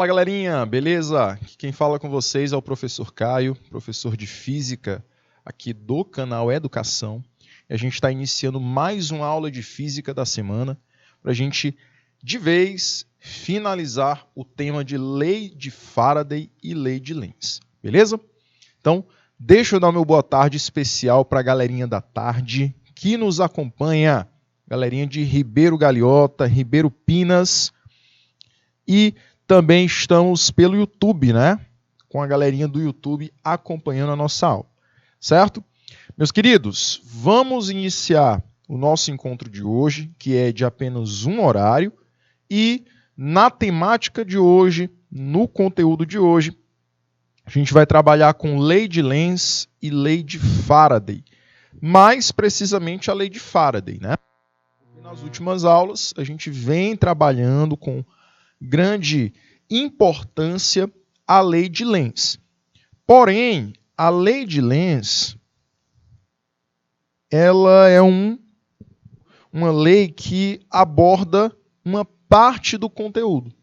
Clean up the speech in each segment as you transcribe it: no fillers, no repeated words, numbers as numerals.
galerinha, beleza? Aqui quem fala com vocês é o professor Caio, professor de Física aqui do canal Educação. E a gente está iniciando mais uma aula de Física da semana para a gente, de vez, finalizar o tema de Lei de Faraday e Lei de Lenz, beleza? Então, deixa eu dar o meu boa tarde especial para a galerinha da tarde que nos acompanha, galerinha de Ribeiro Galeota, Ribeiro Pinas, e também estamos pelo YouTube, né? Com a galerinha do YouTube acompanhando a nossa aula, certo? Meus queridos, vamos iniciar o nosso encontro de hoje, que é de apenas um horário, e na temática de hoje, no conteúdo de hoje, a gente vai trabalhar com lei de Lenz e lei de Faraday, mais precisamente a lei de Faraday, né? Nas últimas aulas, a gente vem trabalhando com grande importância a lei de Lenz. Porém, a lei de Lenz, ela é uma lei que aborda uma parte do conteúdo,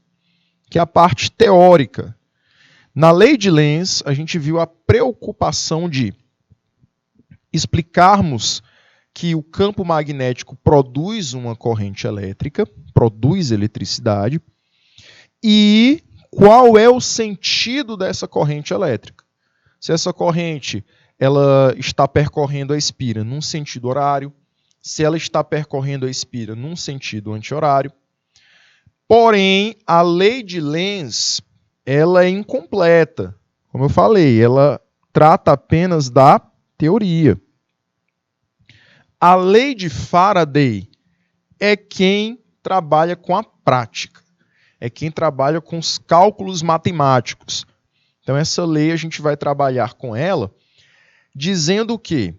que é a parte teórica. Na lei de Lenz, a gente viu a preocupação de explicarmos que o campo magnético produz uma corrente elétrica, produz eletricidade, e qual é o sentido dessa corrente elétrica? Se essa corrente ela está percorrendo a espira num sentido horário, se ela está percorrendo a espira num sentido anti-horário. Porém, a lei de Lenz ela é incompleta. Como eu falei, ela trata apenas da teoria. A lei de Faraday é quem trabalha com a prática. É quem trabalha com os cálculos matemáticos. Então, essa lei a gente vai trabalhar com ela dizendo que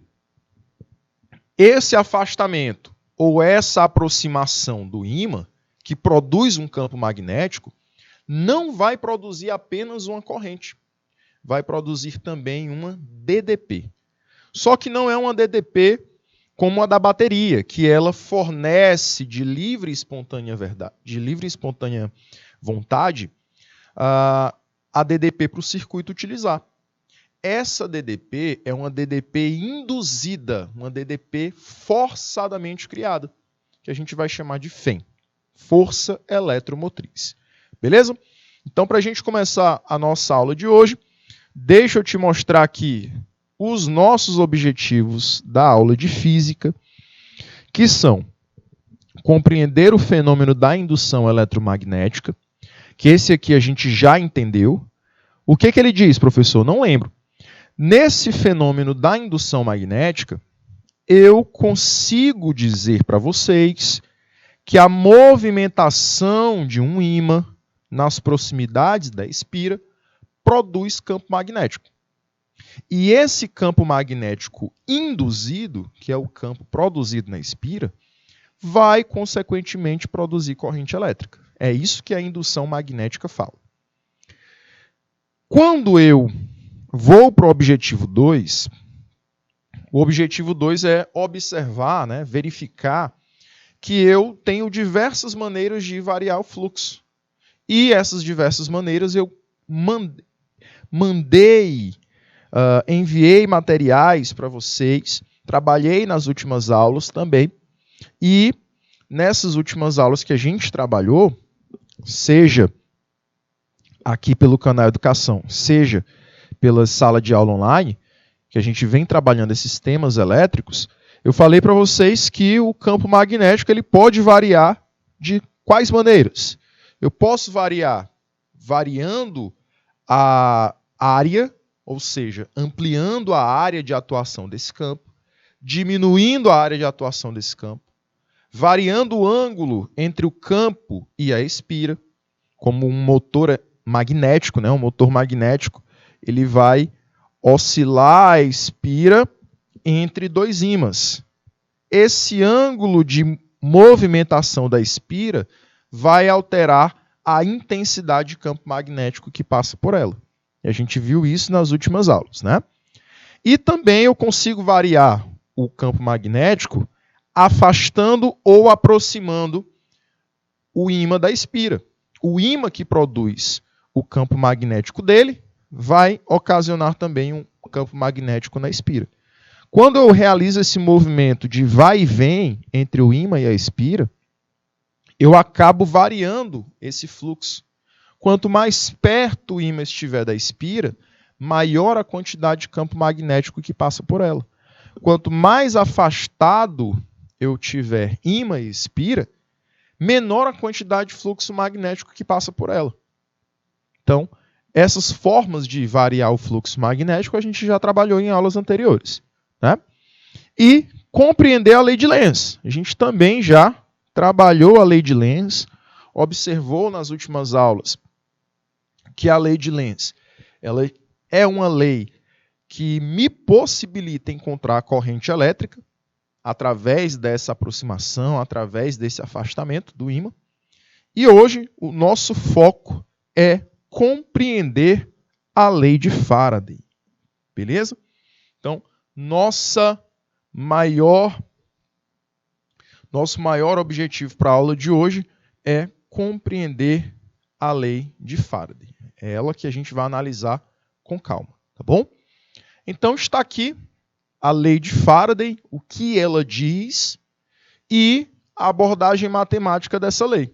esse afastamento ou essa aproximação do ímã, que produz um campo magnético, não vai produzir apenas uma corrente. Vai produzir também uma DDP. Só que não é uma DDP como a da bateria, que ela fornece de livre e espontânea vontade a DDP para o circuito utilizar. Essa DDP é uma DDP induzida, uma DDP forçadamente criada, que a gente vai chamar de FEM, força eletromotriz. Beleza? Então, para a gente começar a nossa aula de hoje, deixa eu te mostrar aqui os nossos objetivos da aula de física, que são compreender o fenômeno da indução eletromagnética, que esse aqui a gente já entendeu. O que ele diz, professor? Não lembro. Nesse fenômeno da indução magnética, eu consigo dizer para vocês que a movimentação de um ímã nas proximidades da espira produz campo magnético. E esse campo magnético induzido, que é o campo produzido na espira, vai, consequentemente, produzir corrente elétrica. É isso que a indução magnética fala. Quando eu vou para o objetivo 2, o objetivo 2 é observar, né, verificar que eu tenho diversas maneiras de variar o fluxo. E essas diversas maneiras eu enviei materiais para vocês, trabalhei nas últimas aulas também, e nessas últimas aulas que a gente trabalhou, seja aqui pelo canal Educação, seja pela sala de aula online, que a gente vem trabalhando esses temas elétricos, eu falei para vocês que o campo magnético ele pode variar de quais maneiras? Eu posso variando a área, ou seja, ampliando a área de atuação desse campo, diminuindo a área de atuação desse campo, variando o ângulo entre o campo e a espira, como um motor magnético, né? Um motor magnético, ele vai oscilar a espira entre dois ímãs. Esse ângulo de movimentação da espira vai alterar a intensidade de campo magnético que passa por ela. E a gente viu isso nas últimas aulas, né? E também eu consigo variar o campo magnético afastando ou aproximando o ímã da espira. O ímã que produz o campo magnético dele, vai ocasionar também um campo magnético na espira. Quando eu realizo esse movimento de vai e vem entre o ímã e a espira, eu acabo variando esse fluxo. Quanto mais perto o ímã estiver da espira, maior a quantidade de campo magnético que passa por ela. Quanto mais afastado eu tiver ímã e espira, menor a quantidade de fluxo magnético que passa por ela. Então, essas formas de variar o fluxo magnético a gente já trabalhou em aulas anteriores, né? E compreender a lei de Lenz. A gente também já trabalhou a lei de Lenz, observou nas últimas aulas que a lei de Lenz ela é uma lei que me possibilita encontrar a corrente elétrica através dessa aproximação, através desse afastamento do ímã. E hoje o nosso foco é compreender a lei de Faraday. Beleza? Então, nosso maior objetivo para a aula de hoje é compreender a lei de Faraday. É ela que a gente vai analisar com calma, tá bom? Então está aqui a lei de Faraday, o que ela diz e a abordagem matemática dessa lei.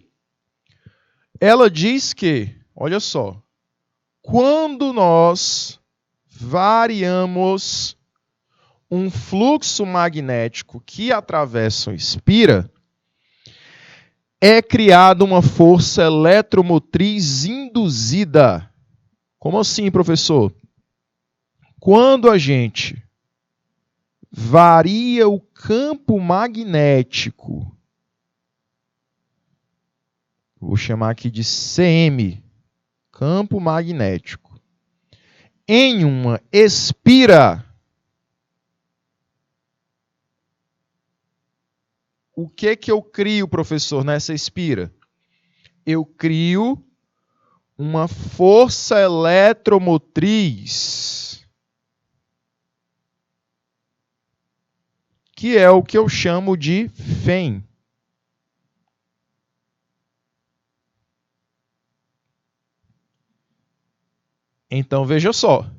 Ela diz que, olha só, quando nós variamos um fluxo magnético que atravessa a espira, é criada uma força eletromotriz induzida. Como assim, professor? Quando a gente varia o campo magnético, vou chamar aqui de CM, campo magnético, em uma espira, o que eu crio, professor, nessa espira? Eu crio uma força eletromotriz, que é o que eu chamo de Fem. Então, veja só.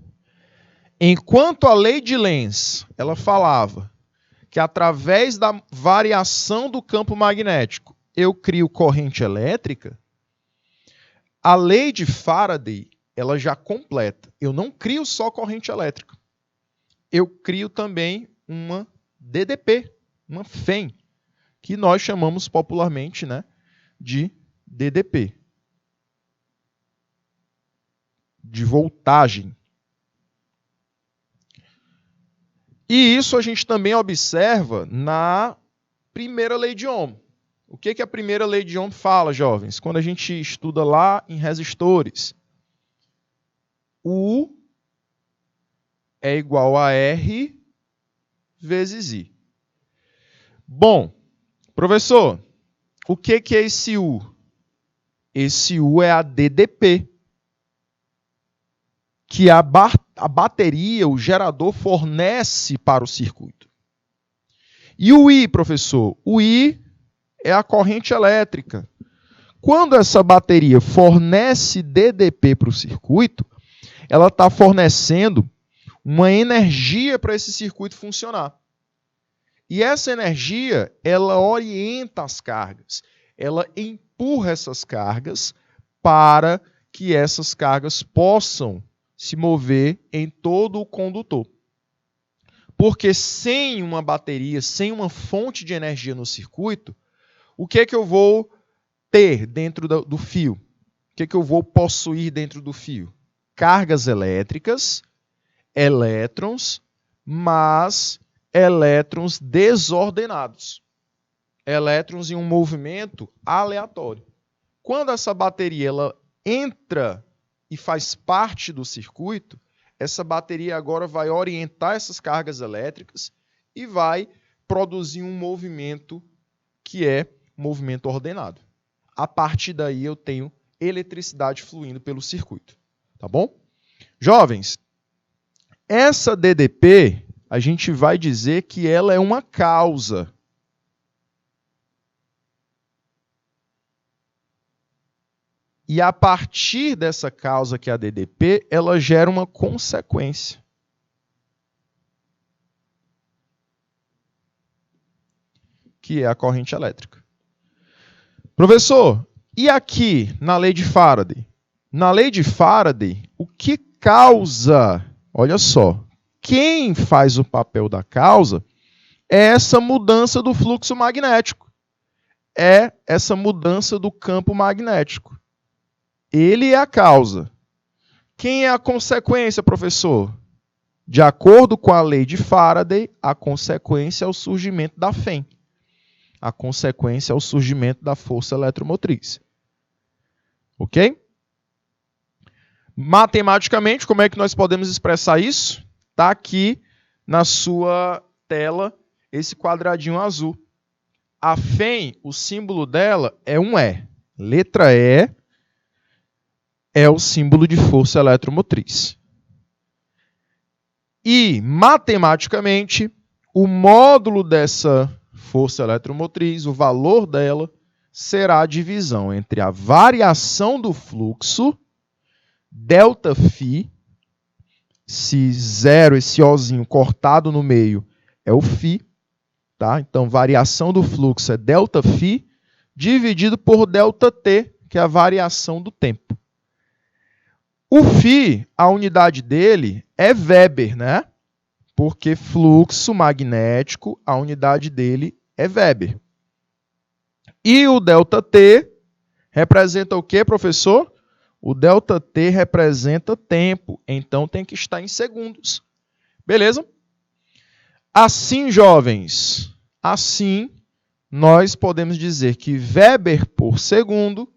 Enquanto a lei de Lenz, ela falava que através da variação do campo magnético eu crio corrente elétrica, a lei de Faraday, ela já completa. Eu não crio só corrente elétrica. Eu crio também uma DDP, uma FEM, que nós chamamos popularmente, né, de DDP. De voltagem. E isso a gente também observa na primeira lei de Ohm. O que a primeira lei de Ohm fala, jovens? Quando a gente estuda lá em resistores. U é igual a R vezes I. Bom, professor, o que é esse U? Esse U é a DDP, que a bateria, o gerador, fornece para o circuito. E o I, professor? O I é a corrente elétrica. Quando essa bateria fornece DDP para o circuito, ela está fornecendo uma energia para esse circuito funcionar. E essa energia, ela orienta as cargas. Ela empurra essas cargas para que essas cargas possam se mover em todo o condutor. Porque sem uma bateria, sem uma fonte de energia no circuito, o que eu vou ter dentro do fio? O que eu vou possuir dentro do fio? Cargas elétricas, elétrons, mas elétrons desordenados. Elétrons em um movimento aleatório. Quando essa bateria ela entra e faz parte do circuito, essa bateria agora vai orientar essas cargas elétricas e vai produzir um movimento que é movimento ordenado. A partir daí eu tenho eletricidade fluindo pelo circuito. Tá bom? Jovens, essa DDP, a gente vai dizer que ela é uma causa. E a partir dessa causa, que é a DDP, ela gera uma consequência. Que é a corrente elétrica. Professor, e aqui na lei de Faraday? Na lei de Faraday, o que causa, olha só, quem faz o papel da causa é essa mudança do fluxo magnético. É essa mudança do campo magnético. Ele é a causa. Quem é a consequência, professor? De acordo com a lei de Faraday, a consequência é o surgimento da FEM. A consequência é o surgimento da força eletromotriz. Ok? Matematicamente, como é que nós podemos expressar isso? Está aqui na sua tela esse quadradinho azul. A FEM, o símbolo dela é um E. Letra E é o símbolo de força eletromotriz. E, matematicamente, o módulo dessa força eletromotriz, o valor dela, será a divisão entre a variação do fluxo, ΔΦ, esse zero, esse Ozinho cortado no meio, é o φ, tá? Então, variação do fluxo é ΔΦ, dividido por ΔT, que é a variação do tempo. O φ, a unidade dele é Weber, né? Porque fluxo magnético, a unidade dele é Weber. E o ΔT representa o quê, professor? O ΔT representa tempo, então tem que estar em segundos. Beleza? Assim, jovens, assim nós podemos dizer que Weber por segundo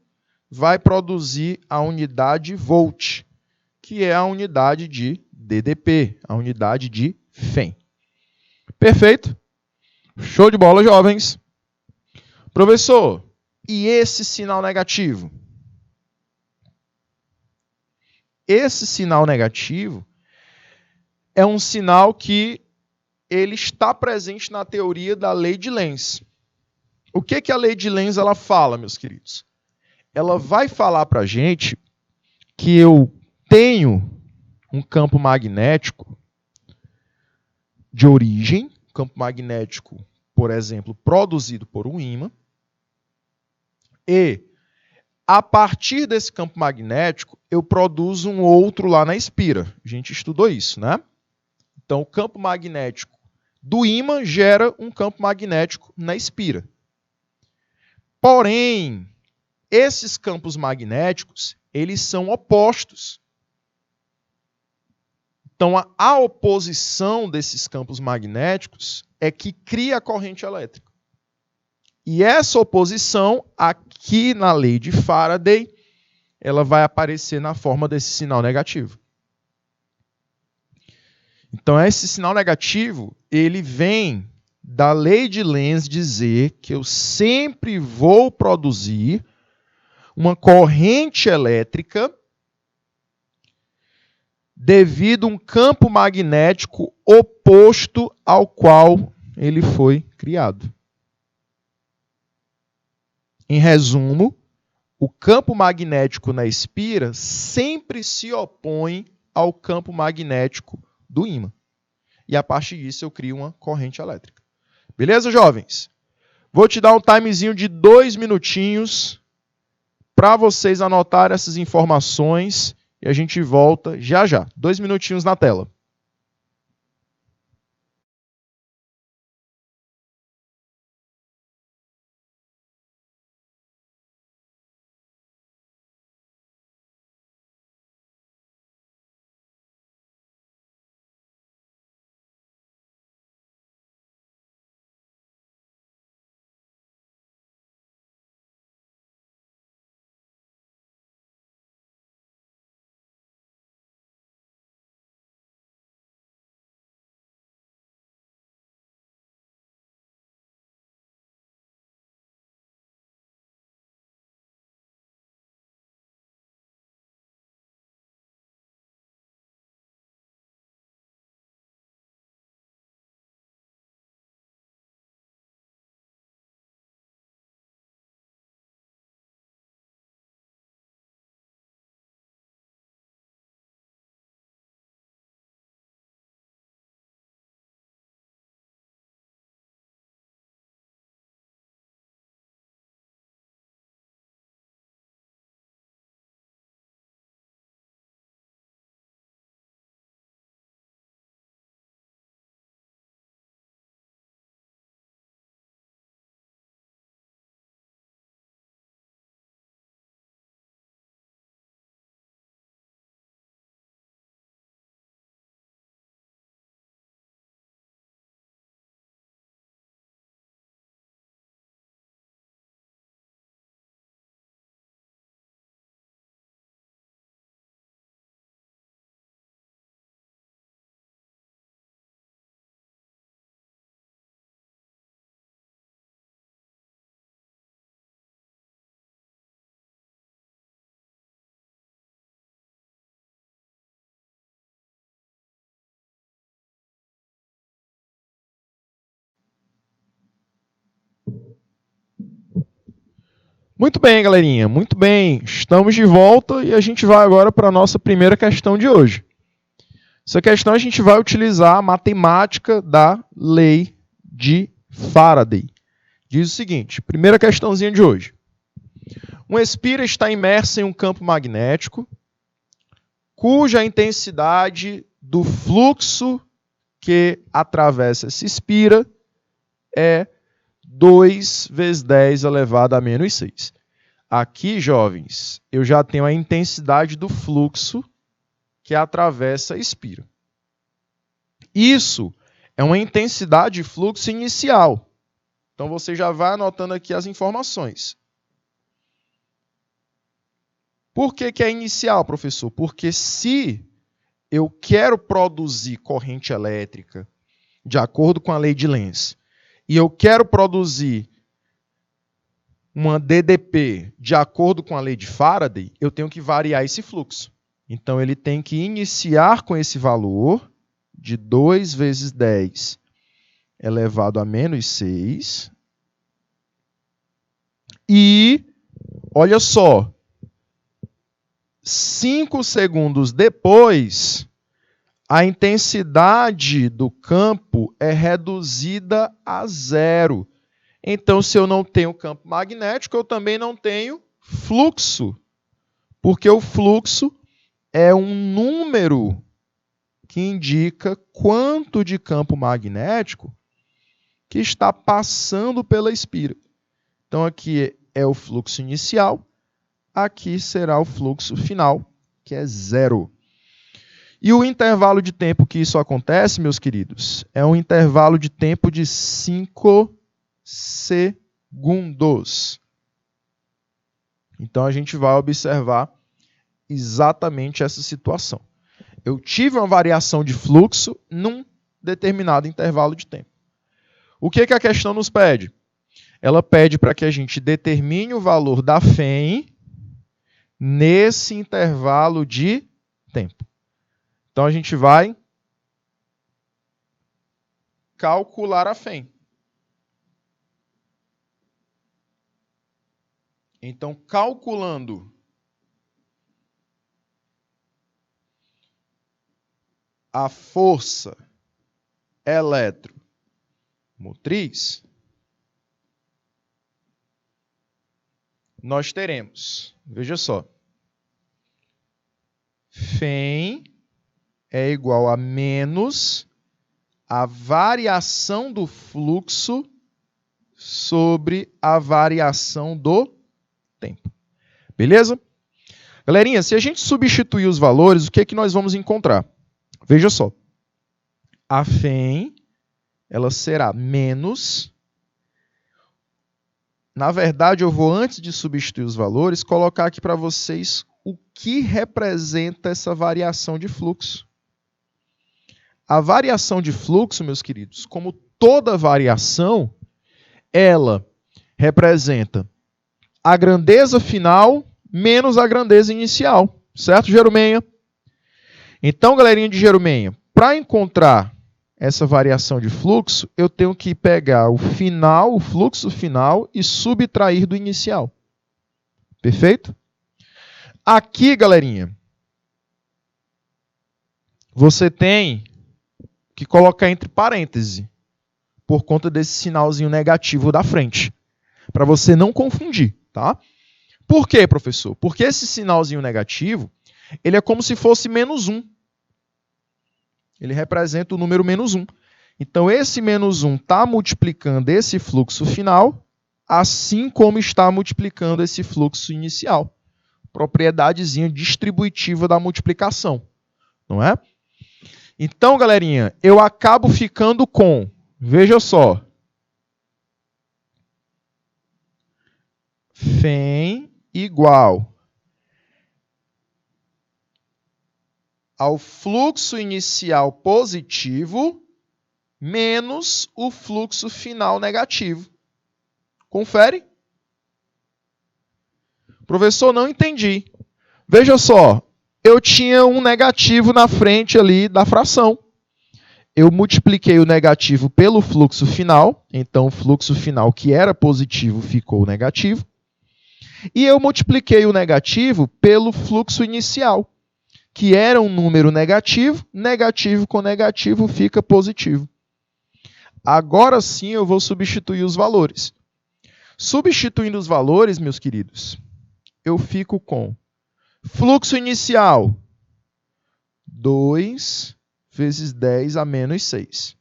vai produzir a unidade volt, que é a unidade de DDP, a unidade de FEM. Perfeito? Show de bola, jovens. Professor, e esse sinal negativo? Esse sinal negativo é um sinal que ele está presente na teoria da lei de Lenz. O que a lei de Lenz ela fala, meus queridos? Ela vai falar para a gente que eu tenho um campo magnético de origem, campo magnético, por exemplo, produzido por um ímã, e a partir desse campo magnético eu produzo um outro lá na espira. A gente estudou isso, né? Então, o campo magnético do ímã gera um campo magnético na espira. Porém, esses campos magnéticos, eles são opostos. Então, a oposição desses campos magnéticos é que cria a corrente elétrica. E essa oposição, aqui na lei de Faraday, ela vai aparecer na forma desse sinal negativo. Então, esse sinal negativo, ele vem da lei de Lenz dizer que eu sempre vou produzir uma corrente elétrica devido a um campo magnético oposto ao qual ele foi criado. Em resumo, o campo magnético na espira sempre se opõe ao campo magnético do ímã. E a partir disso eu crio uma corrente elétrica. Beleza, jovens? Vou te dar um timezinho de 2 minutinhos para vocês anotarem essas informações e a gente volta já já. 2 minutinhos na tela. Muito bem, galerinha, muito bem. Estamos de volta e a gente vai agora para a nossa primeira questão de hoje. Essa questão a gente vai utilizar a matemática da lei de Faraday. Diz o seguinte, primeira questãozinha de hoje. Uma espira está imersa em um campo magnético cuja intensidade do fluxo que atravessa essa espira é 2 vezes 10 elevado a menos 6. Aqui, jovens, eu já tenho a intensidade do fluxo que atravessa a espira. Isso é uma intensidade de fluxo inicial. Então, você já vai anotando aqui as informações. Por que é inicial, professor? Porque se eu quero produzir corrente elétrica de acordo com a lei de Lenz, e eu quero produzir uma DDP de acordo com a lei de Faraday, eu tenho que variar esse fluxo. Então, ele tem que iniciar com esse valor de 2 vezes 10 elevado a menos 6. E, olha só, 5 segundos depois, a intensidade do campo é reduzida a 0. Então, se eu não tenho campo magnético, eu também não tenho fluxo. Porque o fluxo é um número que indica quanto de campo magnético que está passando pela espira. Então, aqui é o fluxo inicial, aqui será o fluxo final, que é 0. E o intervalo de tempo que isso acontece, meus queridos, é um intervalo de tempo de 5 segundos. Então, a gente vai observar exatamente essa situação. Eu tive uma variação de fluxo num determinado intervalo de tempo. O que a questão nos pede? Ela pede para que a gente determine o valor da FEM nesse intervalo de tempo. Então, a gente vai calcular a FEM. Então, calculando a força eletromotriz, nós teremos, veja só, FEM é igual a menos a variação do fluxo sobre a variação do tempo. Beleza? Galerinha, se a gente substituir os valores, o que nós vamos encontrar? Veja só. A FEM, ela será menos. Na verdade, eu vou, antes de substituir os valores, colocar aqui para vocês o que representa essa variação de fluxo. A variação de fluxo, meus queridos, como toda variação, ela representa a grandeza final menos a grandeza inicial. Certo, Jerumenha? Então, galerinha de Jerumenha, para encontrar essa variação de fluxo, eu tenho que pegar o final, o fluxo final, e subtrair do inicial. Perfeito? Aqui, galerinha, você tem que colocar entre parênteses, por conta desse sinalzinho negativo da frente, para você não confundir, tá? Por quê, professor? Porque esse sinalzinho negativo, ele é como se fosse menos 1. Ele representa o número menos 1. Então, esse menos 1 está multiplicando esse fluxo final, assim como está multiplicando esse fluxo inicial. Propriedadezinha distributiva da multiplicação, não é? Então, galerinha, eu acabo ficando com, veja só, FEM igual ao fluxo inicial positivo menos o fluxo final negativo. Confere? Professor, não entendi. Veja só, eu tinha um negativo na frente ali da fração. Eu multipliquei o negativo pelo fluxo final, então o fluxo final que era positivo ficou negativo. E eu multipliquei o negativo pelo fluxo inicial, que era um número negativo, negativo com negativo fica positivo. Agora sim eu vou substituir os valores. Substituindo os valores, meus queridos, eu fico com fluxo inicial, 2 vezes 10 a menos 6.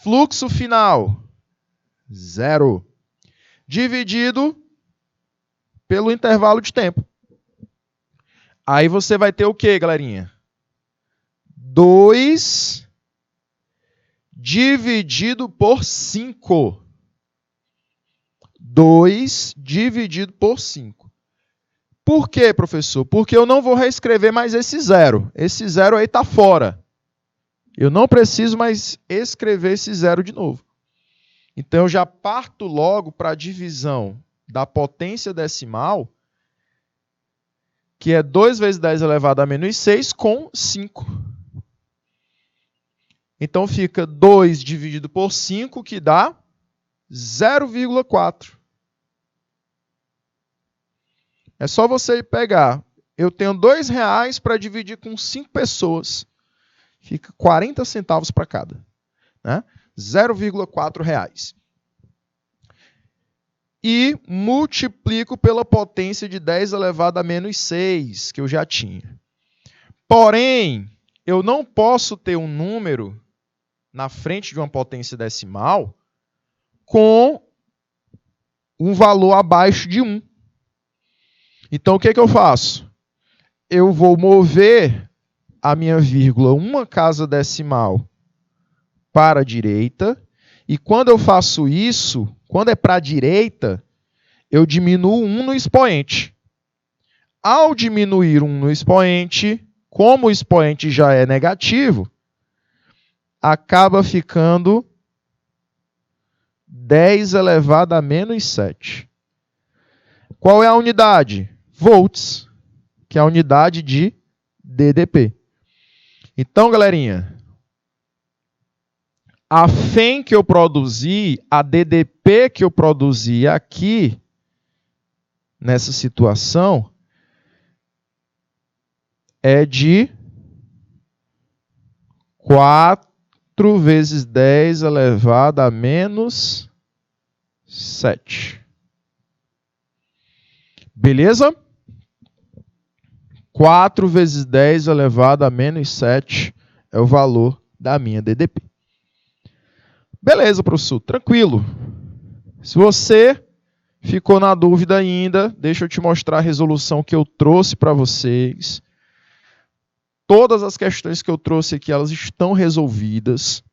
Fluxo final, 0. Dividido pelo intervalo de tempo. Aí você vai ter o quê, galerinha? 2 dividido por 5. 2 dividido por 5. Por quê, professor? Porque eu não vou reescrever mais esse zero. Esse zero aí está fora. Eu não preciso mais escrever esse zero de novo. Então, eu já parto logo para a divisão da potência decimal, que é 2 vezes 10 elevado a menos 6, com 5. Então, fica 2 dividido por 5, que dá 0,4. É só você pegar. Eu tenho R$2 para dividir com 5 pessoas. Fica 40 centavos para cada. Né? R$0,4. E multiplico pela potência de 10 elevado a menos 6, que eu já tinha. Porém, eu não posso ter um número na frente de uma potência decimal com um valor abaixo de 1. Então, o que eu faço? Eu vou mover a minha vírgula uma casa decimal para a direita. E quando eu faço isso, quando é para a direita, eu diminuo 1 no expoente. Ao diminuir 1 no expoente, como o expoente já é negativo, acaba ficando 10 elevado a menos 7. Qual é a unidade? Volts, que é a unidade de DDP. Então, galerinha, a FEM que eu produzi, a DDP que eu produzi aqui, nessa situação, é de 4 vezes 10 elevado a menos 7. Beleza? 4 vezes 10 elevado a menos 7 é o valor da minha DDP. Beleza, professor, tranquilo. Se você ficou na dúvida ainda, deixa eu te mostrar a resolução que eu trouxe para vocês. Todas as questões que eu trouxe aqui, elas estão resolvidas.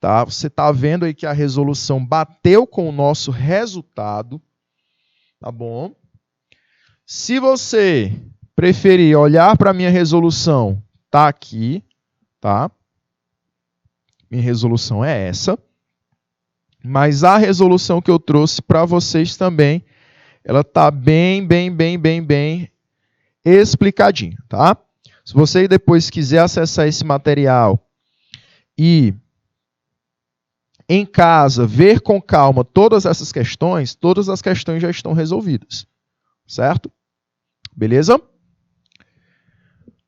Tá? Você está vendo aí que a resolução bateu com o nosso resultado. Tá bom? Se você preferir olhar para a minha resolução, tá aqui. Tá? Minha resolução é essa. Mas a resolução que eu trouxe para vocês também, ela está bem explicadinha, tá? Se você depois quiser acessar esse material e em casa ver com calma todas essas questões, todas as questões já estão resolvidas, certo? Beleza?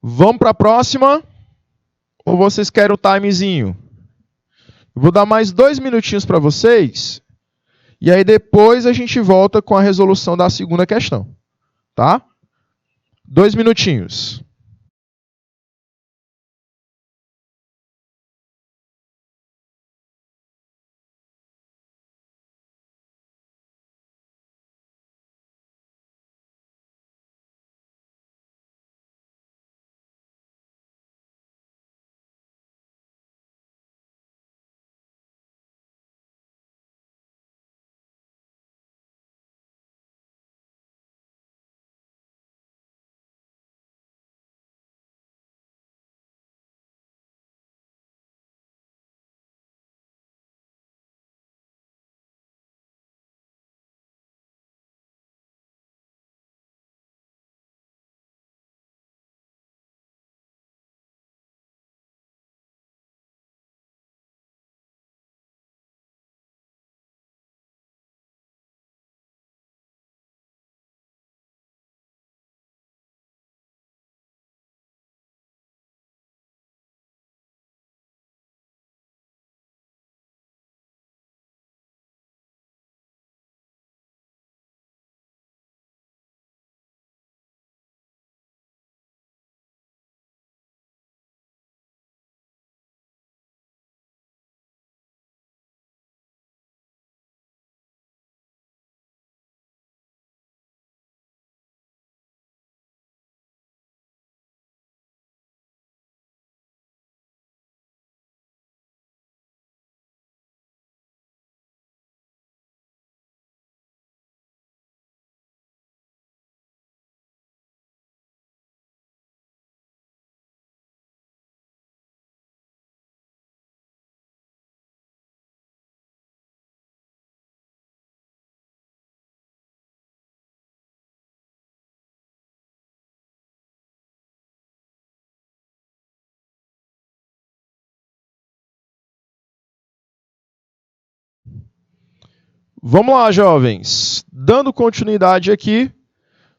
Vamos para a próxima? Ou vocês querem o timezinho? Eu vou dar mais 2 minutinhos para vocês. E aí depois a gente volta com a resolução da segunda questão. Tá? 2 minutinhos. Vamos lá, jovens. Dando continuidade aqui,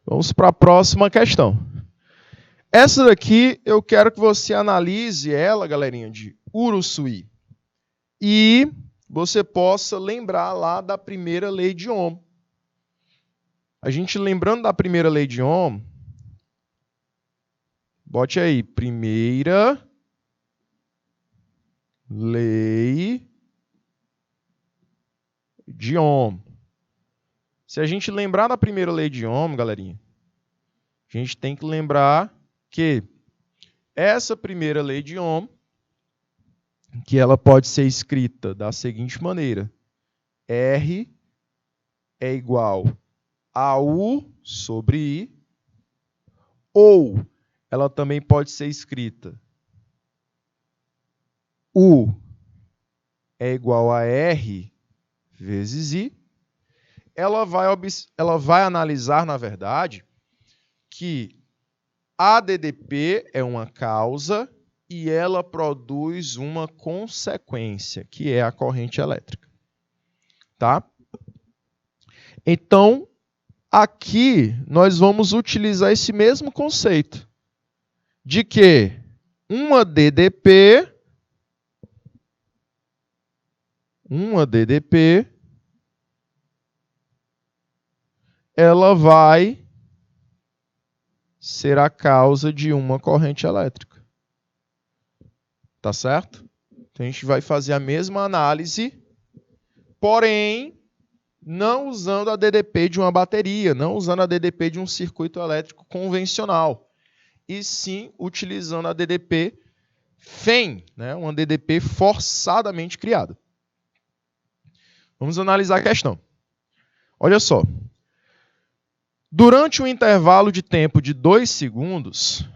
vamos para a próxima questão. Essa daqui eu quero que você analise ela, galerinha, de Uruçuí. E você possa lembrar lá da primeira lei de Ohm. A gente lembrando da primeira lei de Ohm, bote aí, primeira lei de Ohm. Se a gente lembrar da primeira lei de Ohm, galerinha, a gente tem que lembrar que essa primeira lei de Ohm, que ela pode ser escrita da seguinte maneira: R é igual a U sobre I, ou ela também pode ser escrita U é igual a R vezes I. Ela vai analisar, na verdade, que a DDP é uma causa e ela produz uma consequência, que é a corrente elétrica. Tá? Então, aqui nós vamos utilizar esse mesmo conceito de que uma DDP ela vai ser a causa de uma corrente elétrica. Tá certo? Então, a gente vai fazer a mesma análise, porém, não usando a DDP de uma bateria, não usando a DDP de um circuito elétrico convencional, e sim utilizando a DDP FEM, né? Uma DDP forçadamente criada. Vamos analisar a questão. Olha só. Durante um intervalo de tempo de 2 segundos,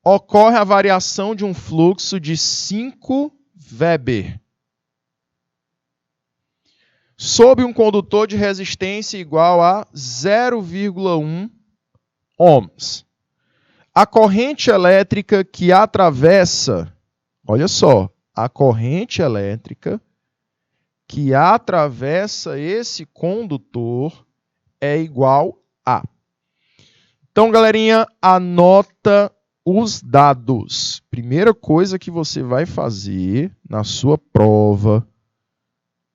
ocorre a variação de um fluxo de 5 Weber sob um condutor de resistência igual a 0,1 ohms. A corrente elétrica que atravessa, olha só, a corrente elétrica que atravessa esse condutor é igual a. Então, galerinha, anota os dados. Primeira coisa que você vai fazer na sua prova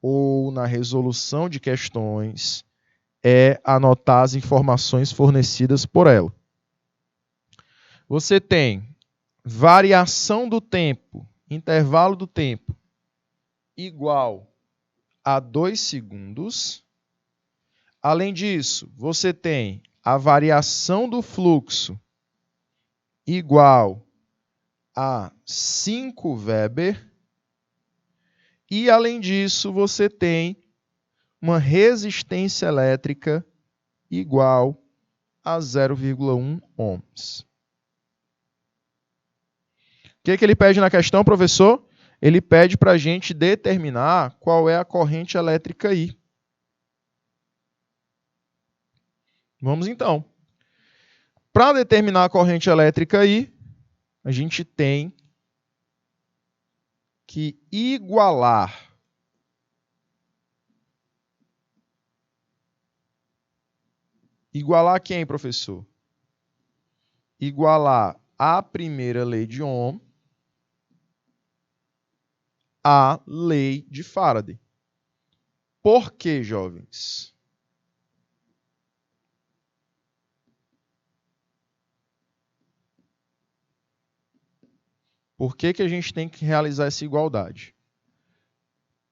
ou na resolução de questões é anotar as informações fornecidas por ela. Você tem variação do tempo, intervalo do tempo, igual a 2 segundos. Além disso, você tem a variação do fluxo igual a 5 Weber. E, além disso, você tem uma resistência elétrica igual a 0,1 ohms. O que ele pede na questão, professor? Ele pede para a gente determinar qual é a corrente elétrica I. Vamos então. Para determinar a corrente elétrica I, a gente tem que igualar quem, professor? Igualar a primeira lei de Ohm à lei de Faraday. Por quê, jovens? Por que a gente tem que realizar essa igualdade?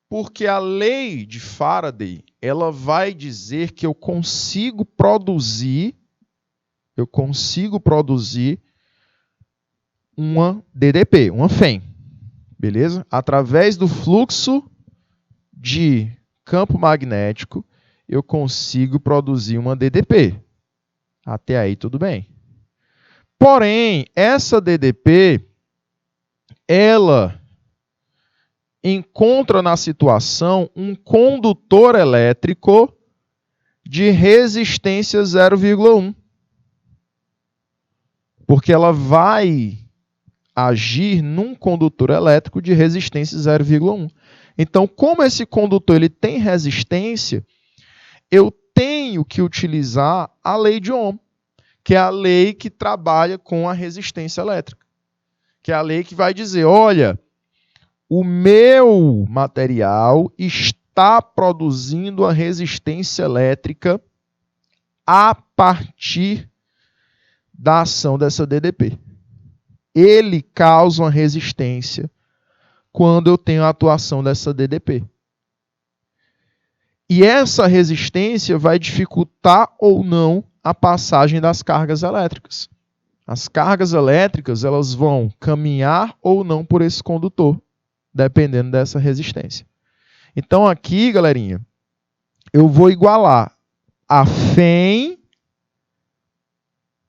Porque a lei de Faraday, ela vai dizer que eu consigo produzir uma DDP, uma FEM, beleza? Através do fluxo de campo magnético, eu consigo produzir uma DDP. Até aí tudo bem. Porém, essa DDP, ela encontra na situação um condutor elétrico de resistência 0,1. Porque ela vai agir num condutor elétrico de resistência 0,1. Então, como esse condutor ele tem resistência, eu tenho que utilizar a lei de Ohm, que é a lei que trabalha com a resistência elétrica. Que é a lei que vai dizer, olha, o meu material está produzindo a resistência elétrica a partir da ação dessa DDP. Ele causa uma resistência quando eu tenho a atuação dessa DDP. E essa resistência vai dificultar ou não a passagem das cargas elétricas. As cargas elétricas, elas vão caminhar ou não por esse condutor, dependendo dessa resistência. Então aqui, galerinha, eu vou igualar a FEM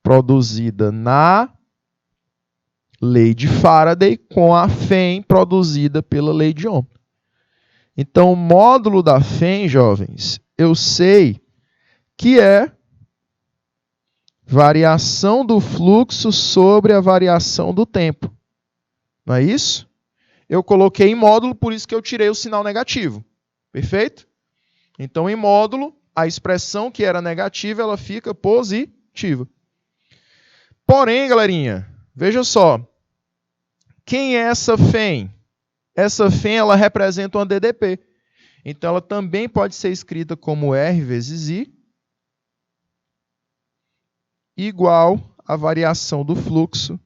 produzida na lei de Faraday com a FEM produzida pela lei de Ohm. Então, o módulo da FEM, jovens, eu sei que é variação do fluxo sobre a variação do tempo. Não é isso? Eu coloquei em módulo, por isso que eu tirei o sinal negativo. Perfeito? Então, em módulo, a expressão que era negativa, ela fica positiva. Porém, galerinha, veja só. Quem é essa FEM? Essa FEM, ela representa uma DDP. Então, ela também pode ser escrita como R vezes I igual a variação do fluxo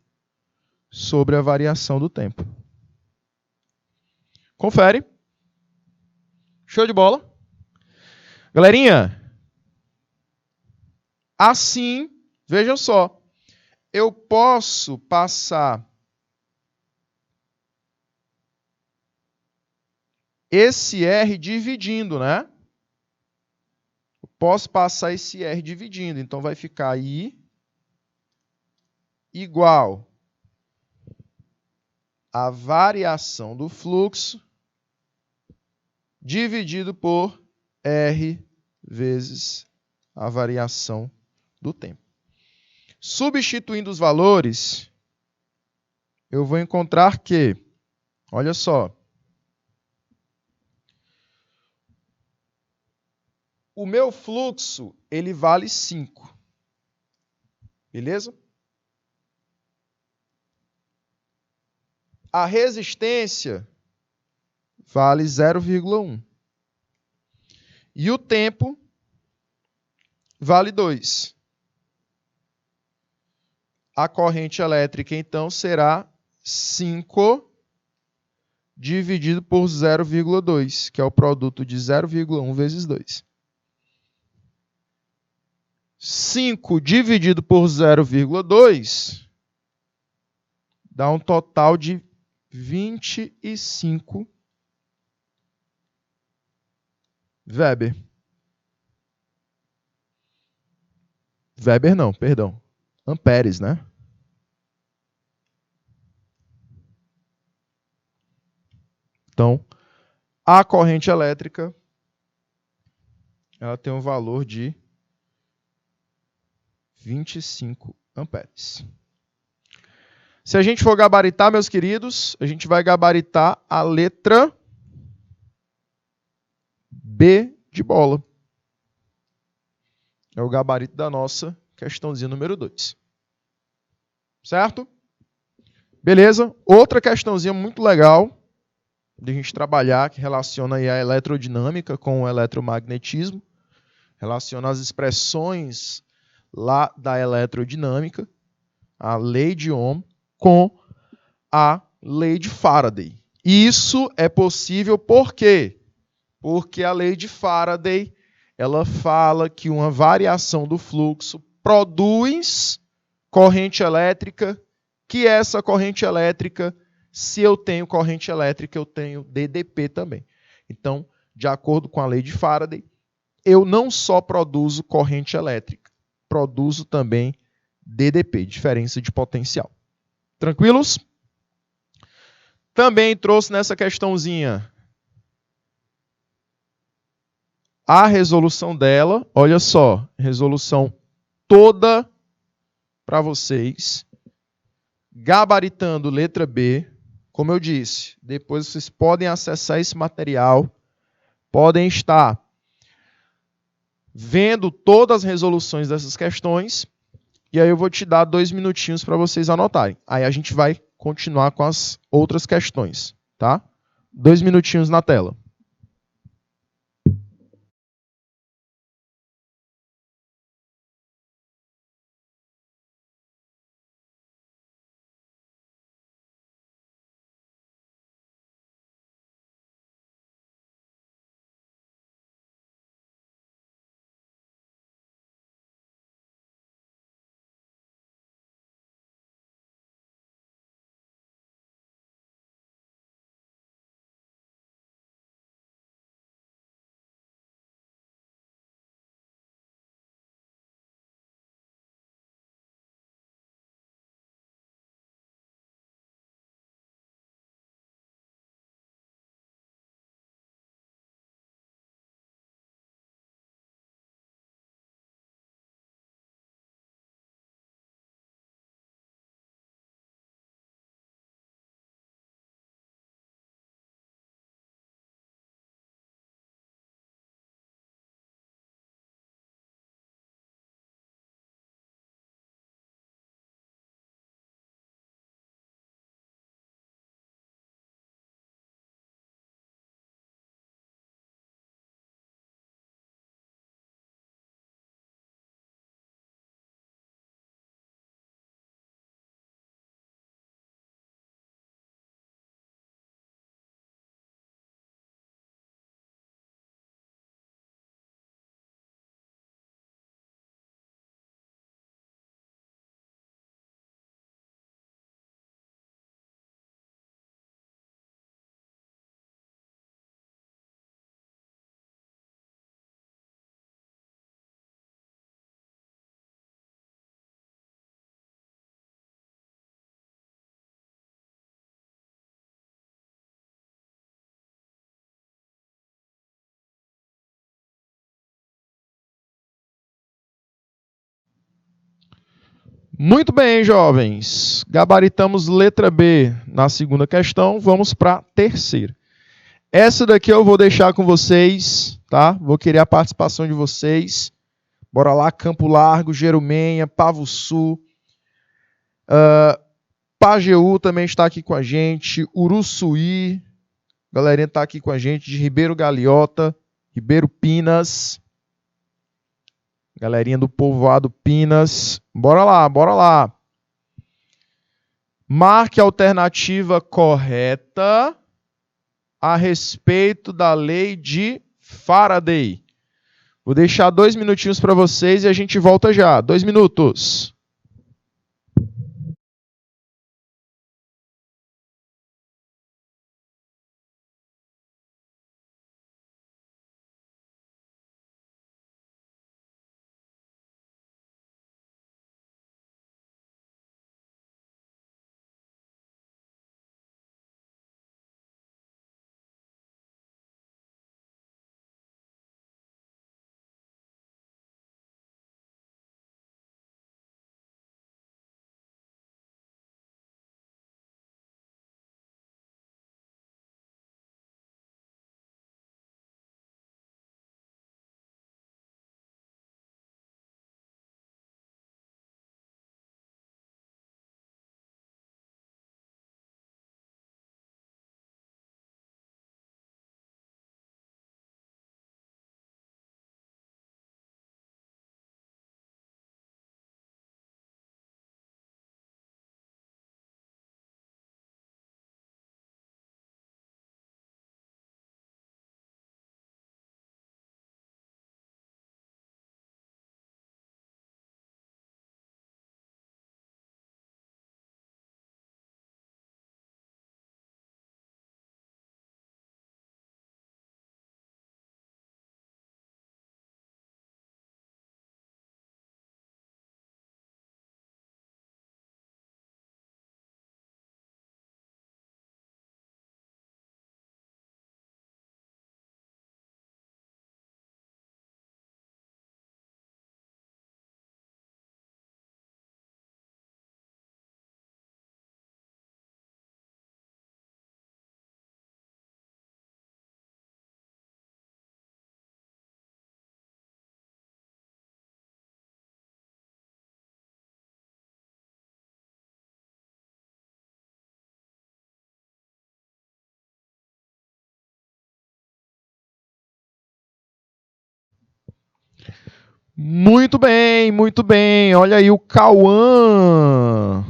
sobre a variação do tempo. Confere. Show de bola. Galerinha, assim, vejam só, eu posso passar esse R dividindo, né? Eu posso passar esse R dividindo. Então, vai ficar I igual a variação do fluxo dividido por R vezes a variação do tempo. Substituindo os valores, eu vou encontrar que, olha só, o meu fluxo, ele vale 5. Beleza? A resistência vale 0,1. E o tempo vale 2. A corrente elétrica, então, será 5 dividido por 0,2, que é o produto de 0,1 vezes 2. 5 dividido por 0,2 dá um total de 25 Weber. Weber não, perdão. Amperes, né? Então, a corrente elétrica ela tem um valor de 25 amperes. Se a gente for gabaritar, meus queridos, a gente vai gabaritar a letra B de bola. É o gabarito da nossa questãozinha número 2. Certo? Beleza? Outra questãozinha muito legal de a gente trabalhar, que relaciona aí a eletrodinâmica com o eletromagnetismo, relaciona as expressões lá da eletrodinâmica, a lei de Ohm, com a lei de Faraday. Isso é possível por quê? Porque a lei de Faraday, ela fala que uma variação do fluxo produz corrente elétrica, que essa corrente elétrica, se eu tenho corrente elétrica, eu tenho DDP também. Então, de acordo com a lei de Faraday, eu não só produzo corrente elétrica, produzo também DDP, diferença de potencial. Tranquilos? Também trouxe nessa questãozinha a resolução dela. Olha só, resolução toda para vocês. Gabaritando letra B. Como eu disse, depois vocês podem acessar esse material, podem estar vendo todas as resoluções dessas questões, e aí eu vou te dar 2 minutinhos para vocês anotarem. Aí a gente vai continuar com as outras questões, tá? 2 minutinhos na tela. Muito bem, jovens. Gabaritamos letra B na segunda questão. Vamos para a terceira. Essa daqui eu vou deixar com vocês, tá? Vou querer a participação de vocês. Bora lá, Campo Largo, Jerumenha, Pavo Sul. Pajeú também está aqui com a gente. Uruçuí. Galerinha está aqui com a gente. De Ribeiro Galeota. Ribeiro Pinas. Galerinha do povoado Pinas. Bora lá, bora lá. Marque a alternativa correta a respeito da lei de Faraday. Vou deixar 2 minutinhos para vocês e a gente volta já. 2 minutos. Muito bem, muito bem. Olha aí o Cauã.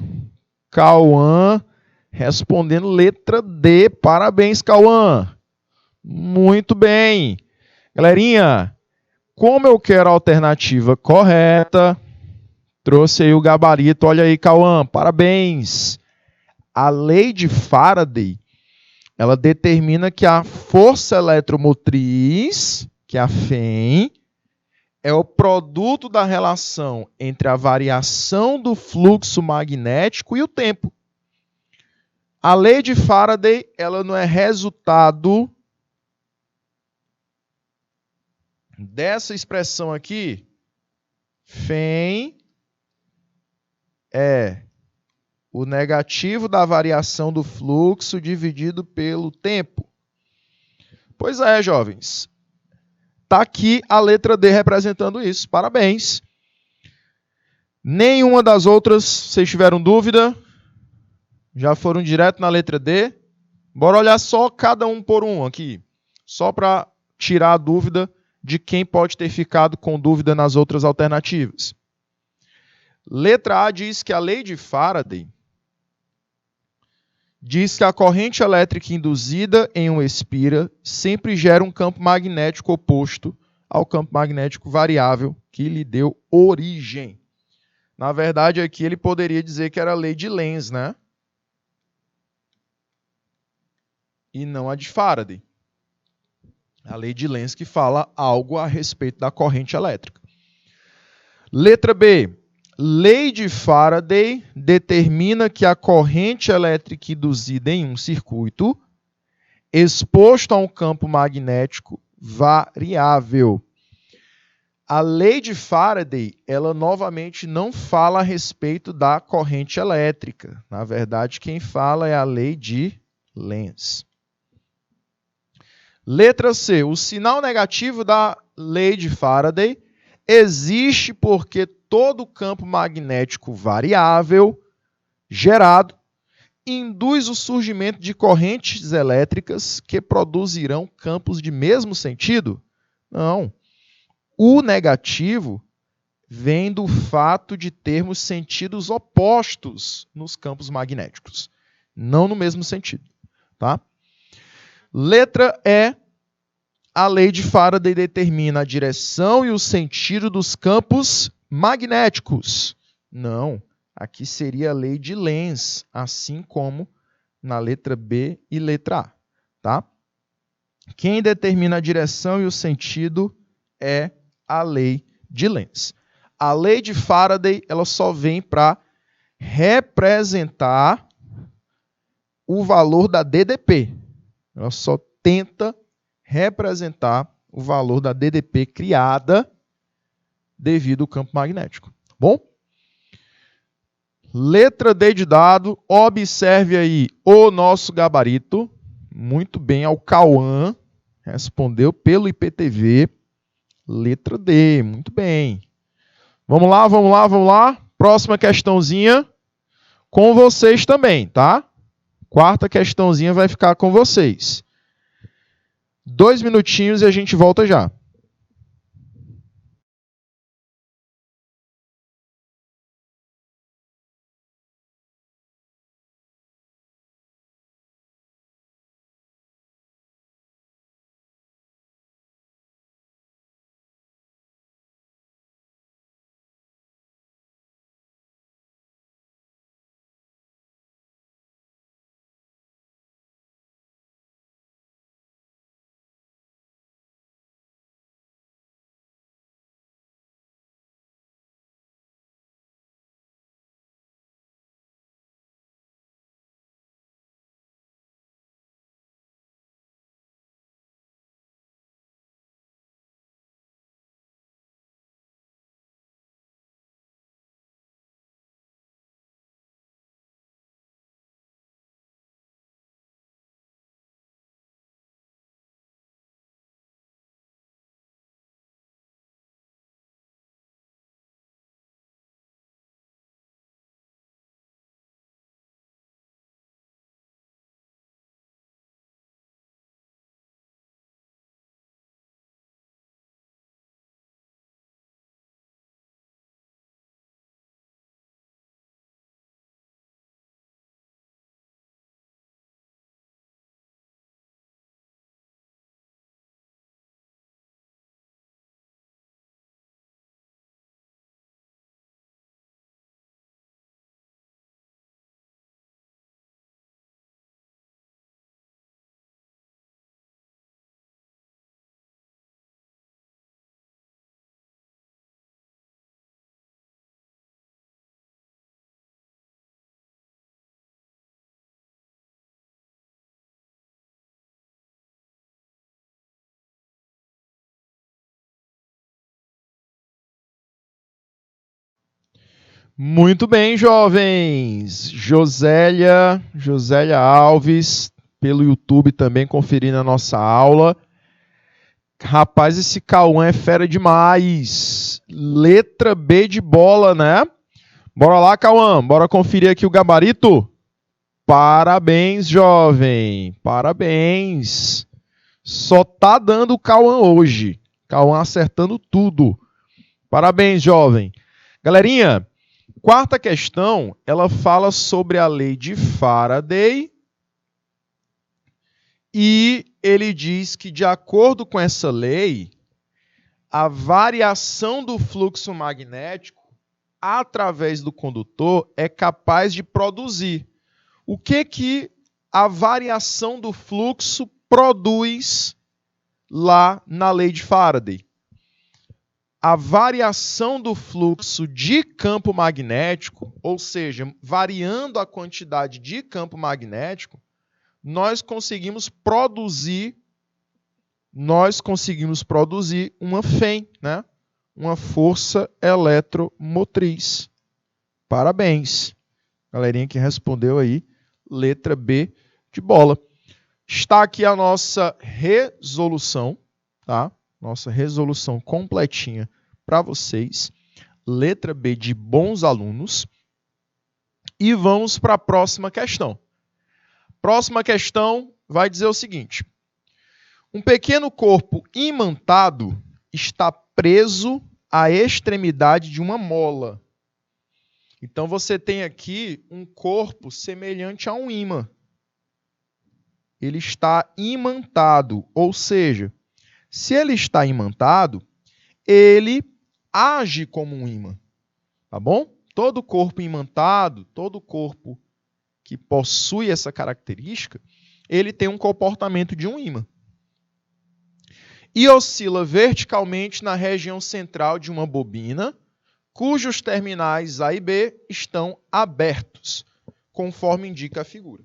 Cauã respondendo letra D. Parabéns, Cauã. Muito bem. Galerinha, como eu quero a alternativa correta, trouxe aí o gabarito. Olha aí, Cauã, parabéns. A lei de Faraday, ela determina que a força eletromotriz, que é a FEM, é o produto da relação entre a variação do fluxo magnético e o tempo. A lei de Faraday, ela não é resultado dessa expressão aqui. FEM é o negativo da variação do fluxo dividido pelo tempo. Pois é, jovens. Está aqui a letra D representando isso. Parabéns. Nenhuma das outras, vocês tiveram dúvida? Já foram direto na letra D? Bora olhar só cada um por um aqui. Só para tirar a dúvida de quem pode ter ficado com dúvida nas outras alternativas. Letra A diz que a lei de Faraday diz que a corrente elétrica induzida em um espira sempre gera um campo magnético oposto ao campo magnético variável que lhe deu origem. Na verdade, aqui ele poderia dizer que era a lei de Lenz, né? E não a de Faraday. A lei de Lenz que fala algo a respeito da corrente elétrica. Letra B. Lei de Faraday determina que a corrente elétrica induzida em um circuito exposto a um campo magnético variável. A lei de Faraday, ela novamente não fala a respeito da corrente elétrica. Na verdade, quem fala é a lei de Lenz. Letra C. O sinal negativo da lei de Faraday existe porque todo campo magnético variável gerado induz o surgimento de correntes elétricas que produzirão campos de mesmo sentido? Não. O negativo vem do fato de termos sentidos opostos nos campos magnéticos, não no mesmo sentido, tá? Letra E. A lei de Faraday determina a direção e o sentido dos campos magnéticos. Não, aqui seria a lei de Lenz, assim como na letra B e letra A, tá? Quem determina a direção e o sentido é a lei de Lenz. A lei de Faraday, ela só vem para representar o valor da DDP. Ela só tenta representar o valor da DDP criada devido ao campo magnético. Bom? Letra D de dado, observe aí o nosso gabarito. Muito bem, ao Cauã, respondeu pelo IPTV. Letra D, muito bem. Vamos lá, vamos lá, vamos lá. Próxima questãozinha com vocês também, tá? Quarta questãozinha vai ficar com vocês. 2 minutinhos e a gente volta já. Muito bem, jovens. Josélia Alves, pelo YouTube também conferindo a nossa aula. Rapaz, esse Cauã é fera demais. Letra B de bola, né? Bora lá, Cauã. Bora conferir aqui o gabarito. Parabéns, jovem. Parabéns. Só tá dando o Cauã hoje. Cauã acertando tudo. Parabéns, jovem. Galerinha, quarta questão, ela fala sobre a lei de Faraday e ele diz que, de acordo com essa lei, a variação do fluxo magnético através do condutor é capaz de produzir. O que a variação do fluxo produz lá na lei de Faraday? A variação do fluxo de campo magnético, ou seja, variando a quantidade de campo magnético, nós conseguimos produzir uma FEM, né? Uma força eletromotriz. Parabéns. Galerinha que respondeu aí, letra B de bola. Está aqui a nossa resolução, tá? Nossa resolução completinha para vocês. Letra B de bons alunos. E vamos para a próxima questão. Próxima questão vai dizer o seguinte. Um pequeno corpo imantado está preso à extremidade de uma mola. Então, você tem aqui um corpo semelhante a um ímã. Ele está imantado, ou seja, se ele está imantado, ele age como um ímã, tá bom? Todo corpo imantado, todo corpo que possui essa característica, ele tem um comportamento de um ímã. E oscila verticalmente na região central de uma bobina, cujos terminais A e B estão abertos, conforme indica a figura.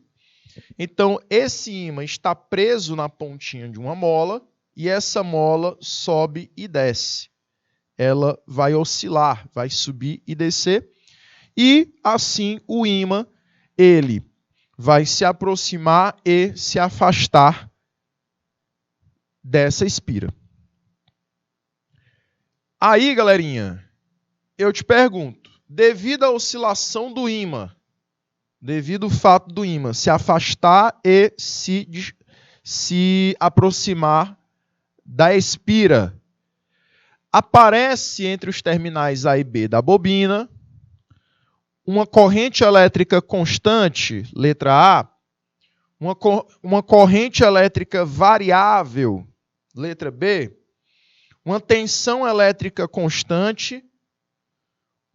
Então, esse ímã está preso na pontinha de uma mola e essa mola sobe e desce. Ela vai oscilar, vai subir e descer. E, assim, o ímã ele vai se aproximar e se afastar dessa espira. Aí, galerinha, eu te pergunto, devido à oscilação do ímã, devido ao fato do ímã se afastar e se aproximar da espira, aparece entre os terminais A e B da bobina uma corrente elétrica constante, letra A, uma corrente elétrica variável, letra B, uma tensão elétrica constante,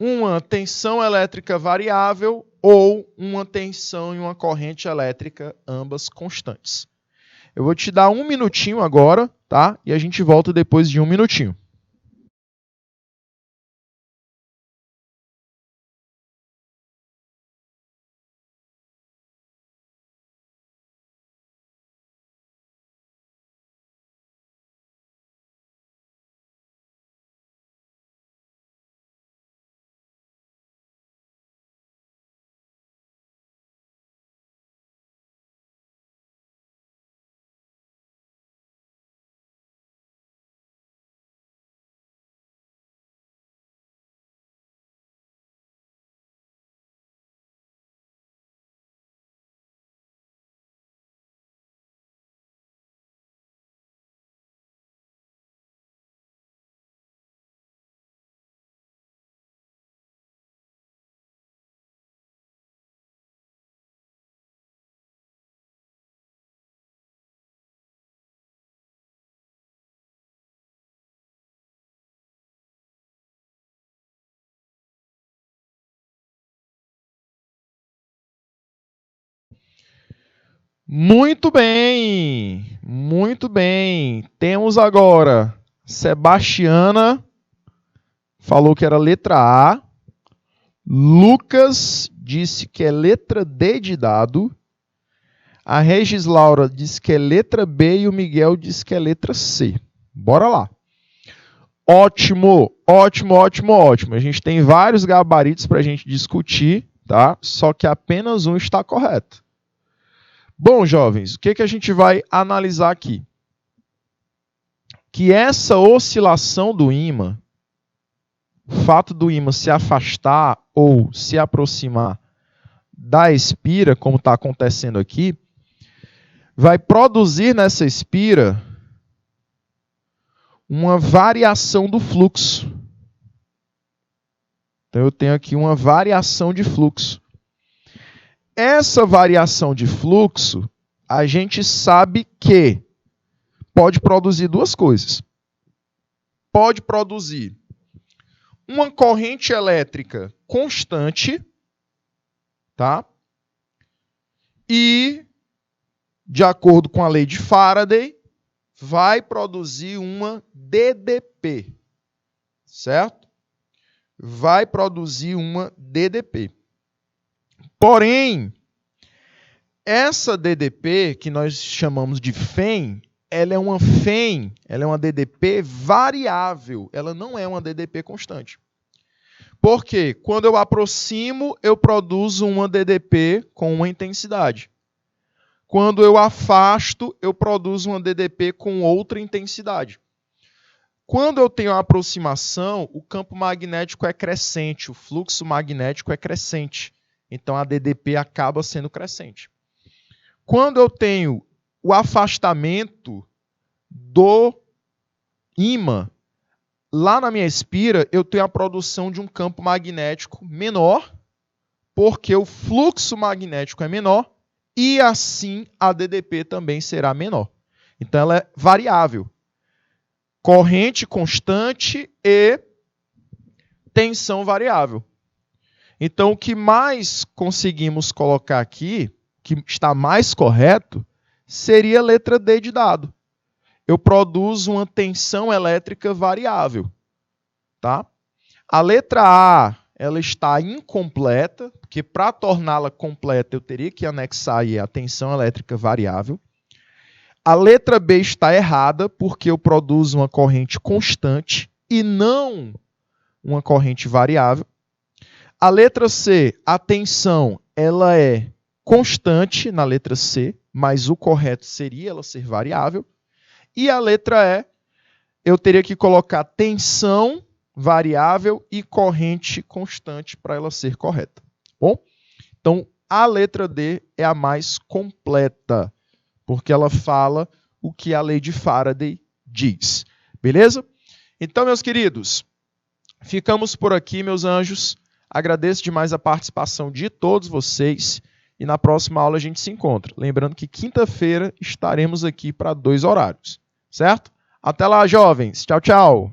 uma tensão elétrica variável ou uma tensão e uma corrente elétrica, ambas constantes. Eu vou te dar um minutinho agora, tá? E a gente volta depois de um minutinho. Muito bem, muito bem. Temos agora Sebastiana, falou que era letra A. Lucas disse que é letra D de dado. A Regis Laura disse que é letra B e o Miguel disse que é letra C. Bora lá. Ótimo, ótimo, ótimo, ótimo. A gente tem vários gabaritos para a gente discutir, tá? Só que apenas um está correto. Bom, jovens, o que a gente vai analisar aqui? Que essa oscilação do ímã, o fato do ímã se afastar ou se aproximar da espira, como está acontecendo aqui, vai produzir nessa espira uma variação do fluxo. Então, eu tenho aqui uma variação de fluxo. Essa variação de fluxo, a gente sabe que pode produzir duas coisas. Pode produzir uma corrente elétrica constante, tá? E, de acordo com a lei de Faraday, vai produzir uma DDP, certo? Vai produzir uma DDP. Porém, essa DDP, que nós chamamos de FEM, ela é uma DDP variável, ela não é uma DDP constante. Por quê? Quando eu aproximo, eu produzo uma DDP com uma intensidade. Quando eu afasto, eu produzo uma DDP com outra intensidade. Quando eu tenho a aproximação, o campo magnético é crescente, o fluxo magnético é crescente. Então, a DDP acaba sendo crescente. Quando eu tenho o afastamento do ímã, lá na minha espira, eu tenho a produção de um campo magnético menor, porque o fluxo magnético é menor, e assim a DDP também será menor. Então, ela é variável. Corrente constante e tensão variável. Então, o que mais conseguimos colocar aqui, que está mais correto, seria a letra D de dado. Eu produzo uma tensão elétrica variável. Tá? A letra A, ela está incompleta, porque para torná-la completa eu teria que anexar aí a tensão elétrica variável. A letra B está errada, porque eu produzo uma corrente constante e não uma corrente variável. A letra C, a tensão, ela é constante na letra C, mas o correto seria ela ser variável. E a letra E, eu teria que colocar tensão variável e corrente constante para ela ser correta. Bom? Então, a letra D é a mais completa, porque ela fala o que a lei de Faraday diz. Beleza? Então, meus queridos, ficamos por aqui, meus anjos. Agradeço demais a participação de todos vocês e na próxima aula a gente se encontra. Lembrando que quinta-feira estaremos aqui para 2 horários, certo? Até lá, jovens. Tchau, tchau.